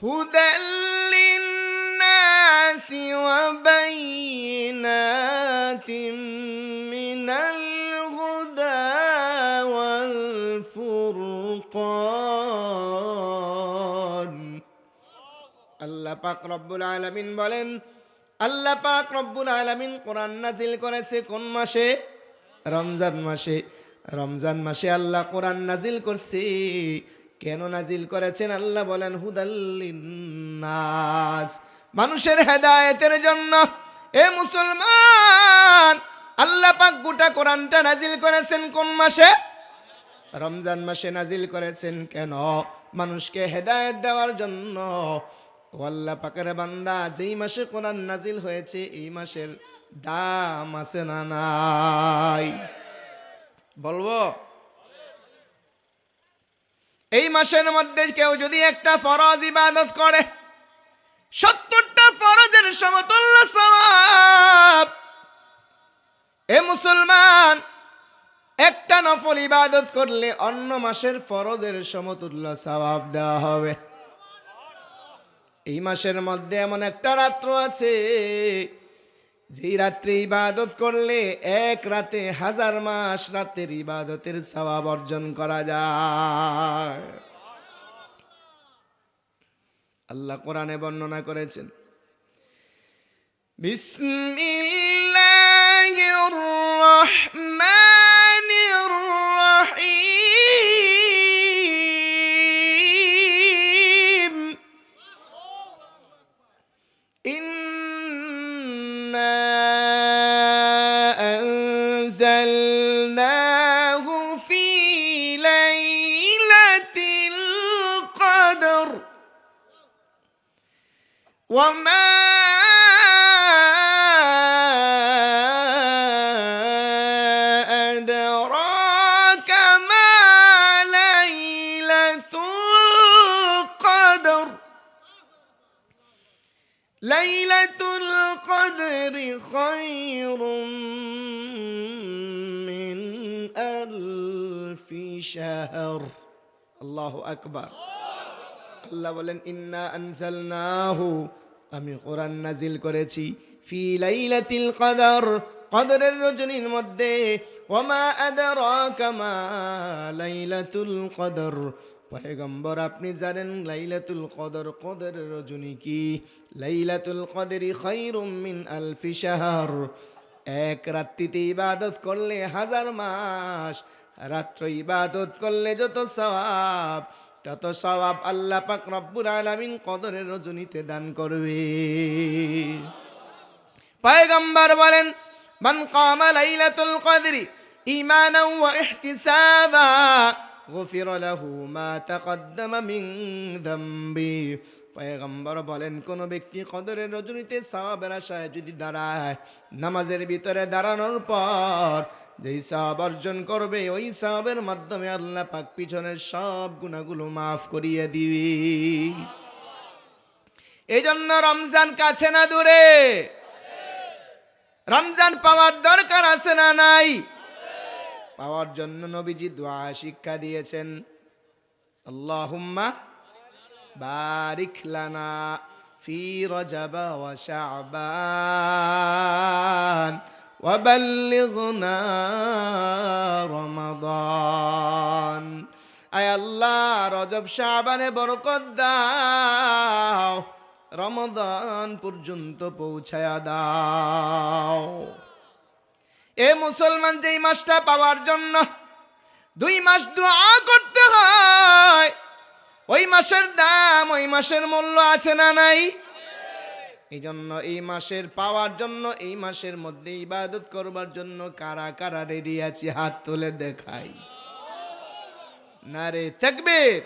হুদাল লিন্নাসি ওয়া বাইয়িনাতিম মিনাল হুদা ওয়াল ফুরকান। আল্লাহ পাক রব্বুল আলামিন বলেন, আল্লাহ পাক রব্বুল আলামিন কোরআন নাজিল করেছে কোন মাসে? রমজান মাসে। রমজান মাসে আল্লাহ কোরআন নাজিল করছে। কেন নাজিল করেছেন? আল্লাহ বলেন হুদাল লিন্নাস, মানুষের হেদায়েতের জন্য। এ মুসলমান, আল্লাহ পাক গোটা কোরআনটা নাজিল করেছেন কোন মাসে? রমজান মাসে নাজিল করেছেন। কেন? মানুষকে হেদায়েত দেওয়ার জন্য। আল্লাহ পাকের বান্দা, যেই মাসে কোরআন নাজিল হয়েছে এই মাসের দাম আছে না নাই? বলবো, এই মাসের মধ্যে কেউ যদি একটা ফরজ ইবাদত করে 70টা ফরজের সমতুল্য সওয়াব। এ মুসলমান, একটা নফল ইবাদত করলে অন্য মাসের ফরজের সমতুল্য সওয়াব দেওয়া হবে। এই মাসের মধ্যে এমন একটা রাত্র আছে, যেই রাত্রে ইবাদত করলে এক রাতে 1000 মাস রাতের ইবাদতের সওয়াব অর্জন করা যায়। আল্লাহ কোরআনে বর্ণনা করেছেন, বিসমিল্লাহির রহমানির রহিম, ইন্না আনজালনাহু ফি লাইলাতিল কদর ওয়া মা আদরাকা মা লাইলাতুল কদর, লাইলাতুল কদরি খায়রুম মিন আলফি শাহর। আল্লাহু আকবার। আল্লাহ বলেন, ইন্না আনজালনাহু, আমি কোরআন নাজিল করেছি, ফি লাইলাতিল কদর, কদরের রজনীর মধ্যে। ওয়ামা আদরাকা মা লাইলাতুল কদর, পয়গম্বর আপনি জানেন লাইলাতুল কদর, কদরের রজনী কি? লাইলাতুল কদরি খায়রুম মিন আলফি শাহর, এক রাত্রিতে ইবাদত করলে 1000 মাস, রাত্র ইবাদত করলে যত সওয়াব তত সওয়াব আল্লাহ পাক রব্বুল আলামিন কদরের রজনীতে দান করবে। পয়গম্বর বলেন, মান কামা লাইলাতুল কদরি ঈমানান ওয়া ইহতিসাবা গুফিরা লাহু মা তাকদ্দামা মিন যামবি। পয়গম্বর বলেন, কোন ব্যক্তি কদরের রজনীতে সওয়াবের আশায় যদি দাঁড়ায়, নামাজের ভিতরে দাঁড়ানোর পর যেই সওয়াব অর্জন করবে, ওই সওয়াবের মাধ্যমে আল্লাহ পাক পিছনের সব গুনাহগুলো মাফ করিয়ে দিবে। এই জন্য রমজান কাছে না দূরে? রমজান পাওয়ার দরকার আছে না নাই? পাওয়ার জন্য নবীজি দোয়া শিক্ষা দিয়েছেন, আল্লাহুম্মা বারিক লানা ফি রজব ওয়া শাবান ওয়া বাল্লিগনা রমাদান। আয় আল্লাহ, রজব শাবানে বরকত দাও, রমাদান পর্যন্ত পৌঁছায়া দাও। এ মুসলমান, যেই মাসটা পাওয়ার জন্য 2 মাস দোয়া করতে হয়, ওই মাসের দাম, ওই মাসের মূল্য আছে না নাই? এই জন্য এই মাসের পাওয়ার জন্য, এই মাসের মধ্যে ইবাদত করবার জন্য কারা কারা রেডি আছি? হাত তুলে দেখাই। নারে তাকবীর।